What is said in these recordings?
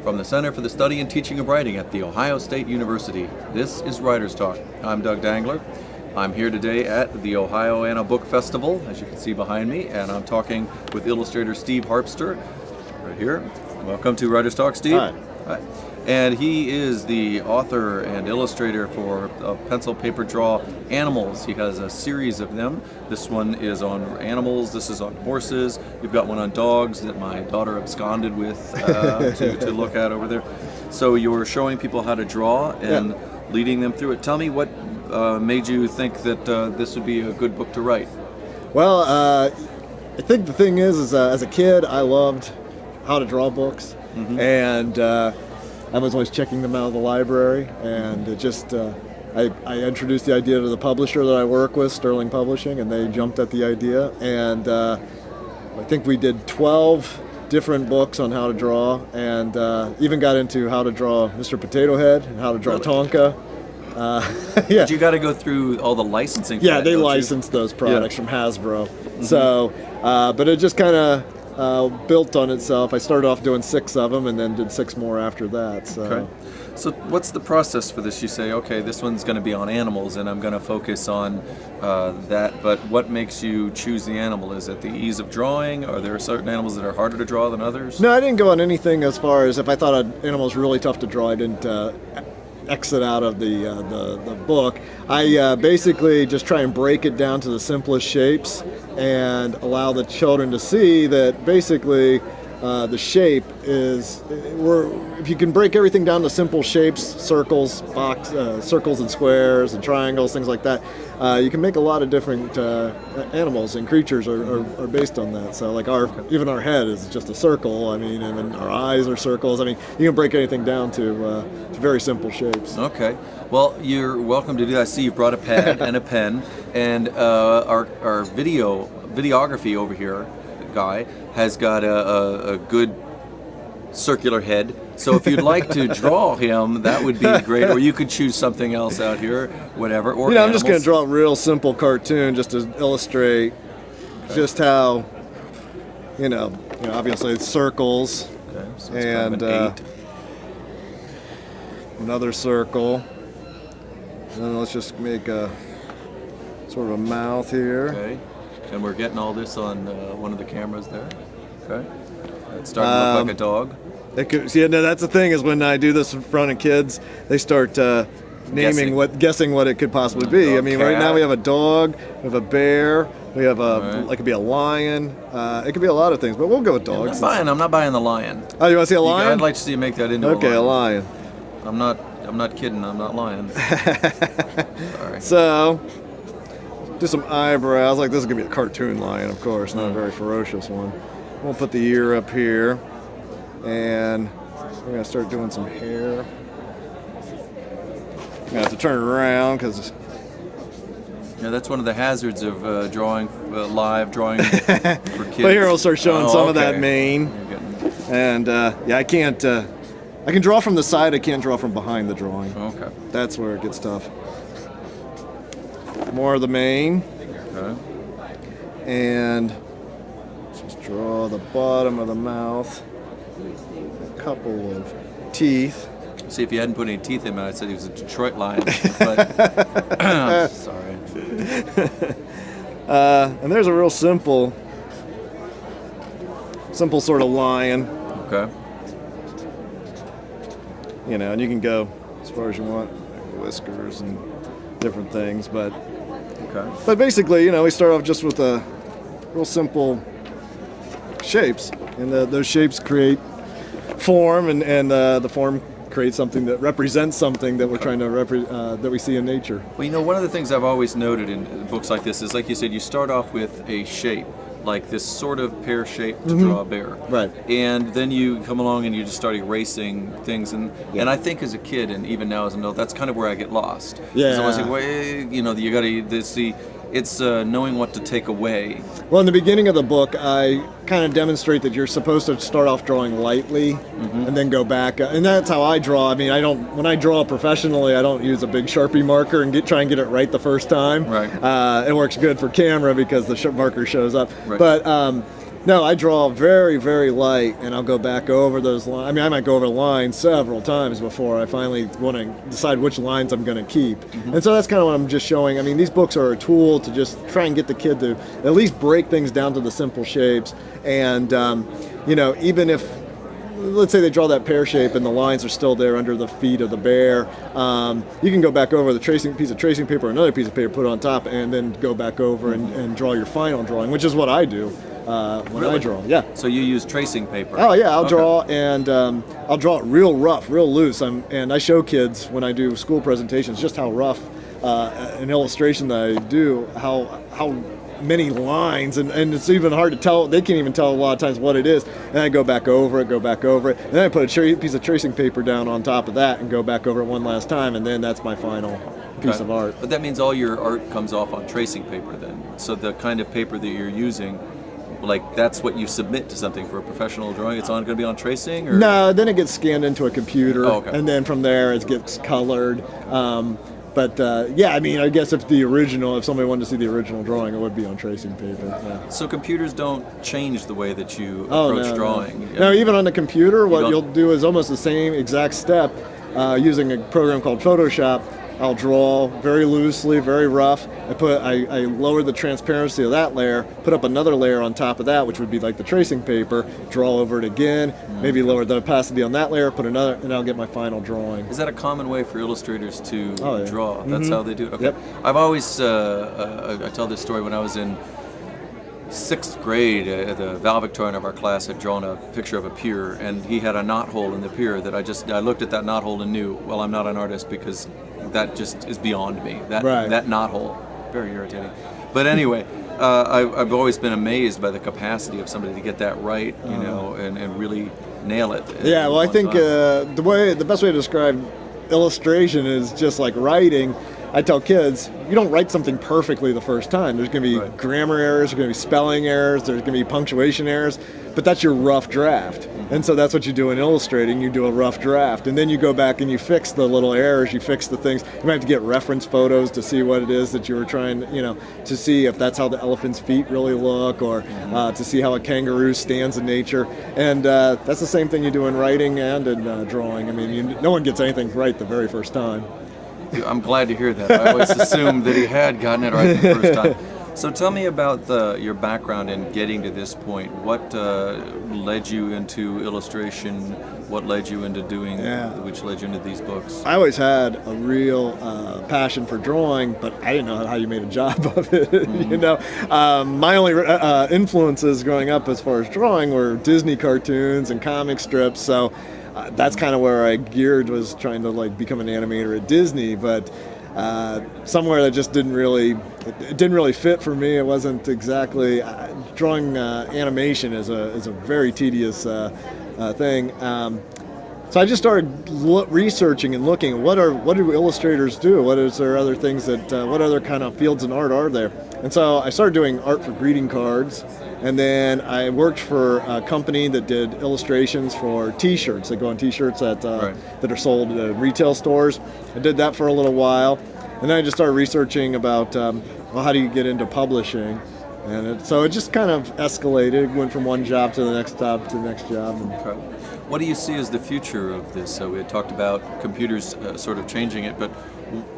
from the Center for the Study and Teaching of Writing at The Ohio State University. This is Writers Talk. I'm Doug Dangler. I'm here today at the Ohioana Book Festival, as you can see behind me, and I'm talking with illustrator Steve Harpster, right here. Welcome to Writers Talk, Steve. Hi. Hi. And he is the author and illustrator for Pencil Paper Draw Animals. He has a series of them. This one is on animals, this is on horses. You've got one on dogs that my daughter absconded with to look at over there. So you're showing people how to draw and leading them through it. Tell me what made you think that this would be a good book to write? Well, I think the thing is as a kid, I loved how to draw books. Mm-hmm. And I was always checking them out of the library, and it just, I introduced the idea to the publisher that I work with, Sterling Publishing, and they jumped at the idea. And I think we did 12 different books on how to draw, and even got into how to draw Mr. Potato Head and how to draw Tonka. But you got to go through all the licensing. Yeah, they licensed those products from Hasbro. Mm-hmm. So, but it just kind of built on itself. I started off doing 6 of them and then did 6 more after that. So. Okay. So what's the process for this? You say, okay, this one's going to be on animals and I'm going to focus on that, but what makes you choose the animal? Is it the ease of drawing? Are there certain animals that are harder to draw than others? No, I didn't go on anything as far as if I thought an animal was really tough to draw, I didn't exit out of the book. I basically just try and break it down to the simplest shapes and allow the children to see that basically the shape is, if you can break everything down to simple shapes, circles, circles and squares and triangles, things like that, you can make a lot of different animals, and creatures are based on that. So like even our head is just a circle. I mean, even our eyes are circles. I mean, you can break anything down to very simple shapes. Okay. Well, you're welcome to do that. I see you've brought a pad and a pen, and our videography over here guy has got a good circular head. So if you'd like to draw him, that would be great. Or you could choose something else out here, whatever. Or I'm just going to draw a real simple cartoon just to illustrate just how, obviously it's circles. Okay. So it's and kind of an 8. Another circle. And then let's just make a sort of a mouth here. Okay. And we're getting all this on one of the cameras there. Okay. It's starting to look like a dog. That's the thing is when I do this in front of kids, they start guessing what it could possibly be. I mean, right now we have a dog, we have a bear, we have it could be a lion. It could be a lot of things, but we'll go with dogs. I'm not buying the lion. Oh, you want to see a lion? I'd like to see you make that into a lion. I'm not kidding. I'm not lying. Sorry. So, do some eyebrows. Like this is gonna be a cartoon lion, of course, not a very ferocious one. We'll put the ear up here, and we're gonna start doing some hair. I'm gonna have to turn it around because. Yeah, that's one of the hazards of drawing live drawing for kids. But here I'll start showing some of that mane, and I can't. I can draw from the side. I can't draw from behind the drawing. Okay. That's where it gets tough. More of the mane. Okay. And just draw the bottom of the mouth. A couple of teeth. See, if you hadn't put any teeth in him, I'd said he was a Detroit lion. But I'm sorry. And there's a real simple sort of lion. Okay. And you can go as far as you want, whiskers and different things, but basically, we start off just with a real simple shapes, and those shapes create form, and the form creates something that represents something that we're trying to that we see in nature. Well, one of the things I've always noted in books like this is, like you said, you start off with a shape, like this sort of pear shape to draw a bear. Right. And then you come along and you just start erasing things. And I think as a kid, and even now as an adult, that's kind of where I get lost. Yeah. So I was like, well, you got to see. It's knowing what to take away. Well, in the beginning of the book, I kind of demonstrate that you're supposed to start off drawing lightly and then go back. And that's how I draw. I mean, when I draw professionally, I don't use a big Sharpie marker and try and get it right the first time. Right. It works good for camera because the marker shows up. Right. But No, I draw very, very light, and I'll go back over those lines. I mean, I might go over the lines several times before I finally want to decide which lines I'm going to keep. And so that's kind of what I'm just showing. I mean, these books are a tool to just try and get the kid to at least break things down to the simple shapes. And, even if, let's say they draw that pear shape and the lines are still there under the feet of the bear, you can go back over the piece of tracing paper, another piece of paper, put it on top, and then go back over and draw your final drawing, which is what I do when I draw. Yeah. So you use tracing paper? Oh yeah, I'll draw, and I'll draw it real rough, real loose. And I show kids when I do school presentations just how rough an illustration that I do, how many lines, and it's even hard to tell. They can't even tell a lot of times what it is. And I go back over it, and then I put a piece of tracing paper down on top of that and go back over it one last time, and then that's my final piece of art. But that means all your art comes off on tracing paper then. So the kind of paper that you're using, like that's what you submit to something for a professional drawing. It's going to be on tracing, or no? Then it gets scanned into a computer, and then from there it gets colored. I mean, I guess if somebody wanted to see the original drawing, it would be on tracing paper. Yeah. So computers don't change the way that you approach drawing? No, even on the computer, what you'll do is almost the same exact step using a program called Photoshop. I'll draw very loosely, very rough. I lower the transparency of that layer, put up another layer on top of that, which would be like the tracing paper, draw over it again, maybe lower the opacity on that layer, put another, and I'll get my final drawing. Is that a common way for illustrators to draw? That's how they do it? Okay. Yep. I've always, I tell this story when I was in 6th grade, the valedictorian of our class had drawn a picture of a pier, and he had a knothole in the pier that I looked at that knothole and knew, well, I'm not an artist because that just is beyond me. That knothole, very irritating. But anyway, I've always been amazed by the capacity of somebody to get that right, and really nail it. Yeah, well, I think the best way to describe illustration is just like writing. I tell kids, you don't write something perfectly the first time. There's going to be grammar errors, there's going to be spelling errors, there's going to be punctuation errors, but that's your rough draft. And so that's what you do in illustrating. You do a rough draft, and then you go back and you fix the little errors, you fix the things. You might have to get reference photos to see what it is that you were trying, to see if that's how the elephant's feet really look, or to see how a kangaroo stands in nature. And that's the same thing you do in writing and in drawing. I mean, no one gets anything right the very first time. I'm glad to hear that. I always assumed that he had gotten it right the first time. So tell me about your background in getting to this point. What led you into illustration? What led you into which led you into these books? I always had a real passion for drawing, but I didn't know how you made a job of it. My only influences growing up as far as drawing were Disney cartoons and comic strips. So that's kind of where I geared, was trying to become an animator at Disney, but somewhere that just didn't really fit for me. It wasn't exactly drawing. Animation is a very tedious thing. So I just started researching and looking at what do illustrators do? What is there other things what other kind of fields in art are there? And so I started doing art for greeting cards, and then I worked for a company that did illustrations for T-shirts. They go on T-shirts that are sold at retail stores. I did that for a little while, and then I just started researching about how do you get into publishing, and so it just kind of escalated. Went from one job to the next job to the next job. What do you see as the future of this? So we had talked about computers sort of changing it, but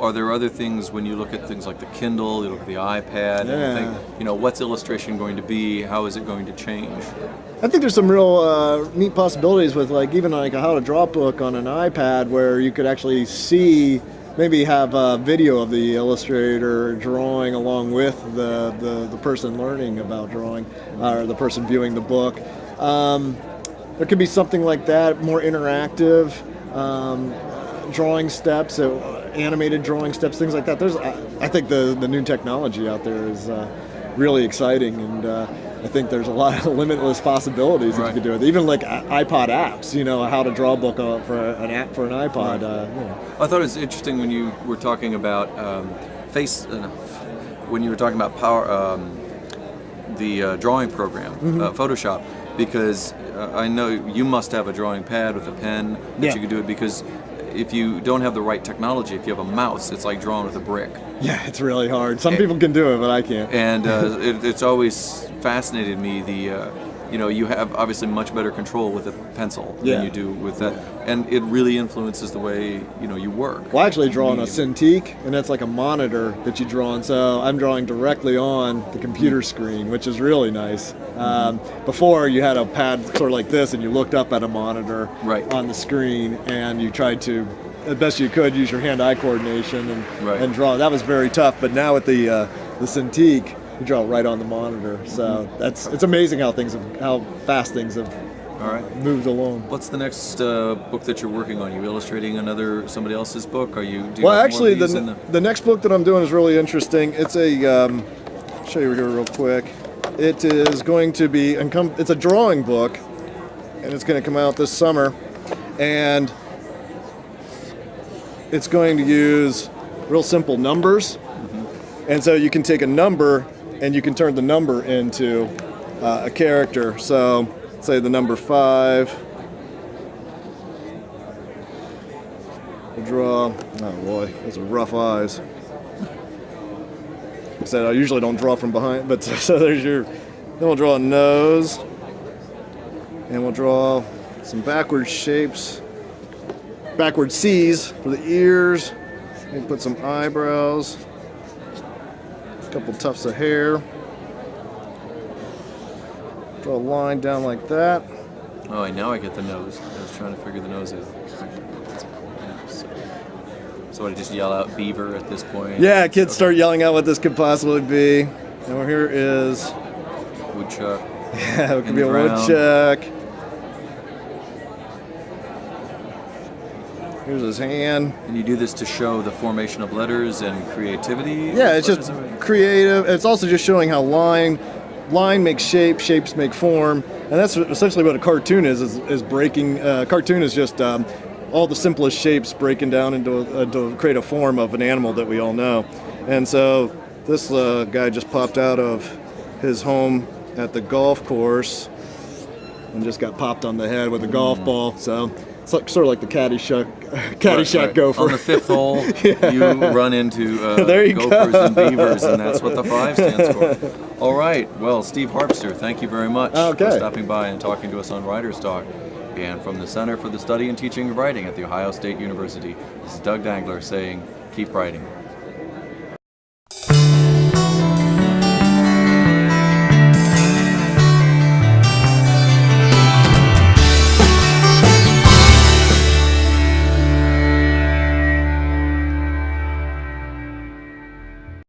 are there other things when you look at things like the Kindle, you look at the iPad, and think, what's illustration going to be? How is it going to change? I think there's some real neat possibilities with even a how to draw book on an iPad, where you could actually see, maybe have a video of the illustrator drawing along with the person learning about drawing, or the person viewing the book. There could be something like that, more interactive drawing steps, animated drawing steps, things like that. I think the new technology out there is really exciting, and I think there's a lot of limitless possibilities that you could do with it. Even like iPod apps, how to draw a book for an app for an iPod. I thought it was interesting when you were talking about when you were talking about the drawing program, Photoshop, because I know you must have a drawing pad with a pen that you can do it, because if you don't have the right technology, if you have a mouse, it's like drawing with a brick. Yeah, it's really hard. Some people can do it, but I can't. And it's always fascinated me you have obviously much better control with a pencil than you do with that, and it really influences the way you work. Well, I actually draw on a Cintiq, and that's like a monitor that you draw on. So I'm drawing directly on the computer screen, which is really nice. Before you had a pad sort of like this, and you looked up at a monitor on the screen, and you tried to, as best you could, use your hand-eye coordination and draw. That was very tough. But now with the Cintiq, you draw right on the monitor. So it's amazing how fast things have moved along. What's the next book that you're working on? Are you illustrating somebody else's book? Do you well, have actually, more of these the next book that I'm doing is really interesting. It's I'll show you here real quick. It is going to be, it's a drawing book, and it's going to come out this summer, and it's going to use real simple numbers, and so you can take a number and you can turn the number into a character. So, say the number 5. We'll draw, oh boy, those are rough eyes. Like I said, I usually don't draw from behind, but so there's then we'll draw a nose, and we'll draw some backward shapes, backward C's for the ears. Maybe put some eyebrows, a couple tufts of hair. Draw a line down like that. Oh, now I get the nose. I was trying to figure the nose out. So I just yell out beaver at this point? Yeah, kids start yelling out what this could possibly be. And over here is woodchuck. Yeah, it could be a woodchuck. Here's his hand. And you do this to show the formation of letters and creativity? Yeah, it's just creative. It's also just showing how line makes shape, shapes make form, and that's essentially what a cartoon is breaking. Cartoon is just all the simplest shapes breaking down into create a form of an animal that we all know. And so this guy just popped out of his home at the golf course and just got popped on the head with a golf ball. So it's like, sort of like the Caddyshack gopher. On the 5th hole, you run into gophers and beavers, and that's what the 5 stands for. All right. Well, Steve Harpster, thank you very much for stopping by and talking to us on Writer's Talk. And from the Center for the Study and Teaching of Writing at The Ohio State University, this is Doug Dangler saying, keep writing.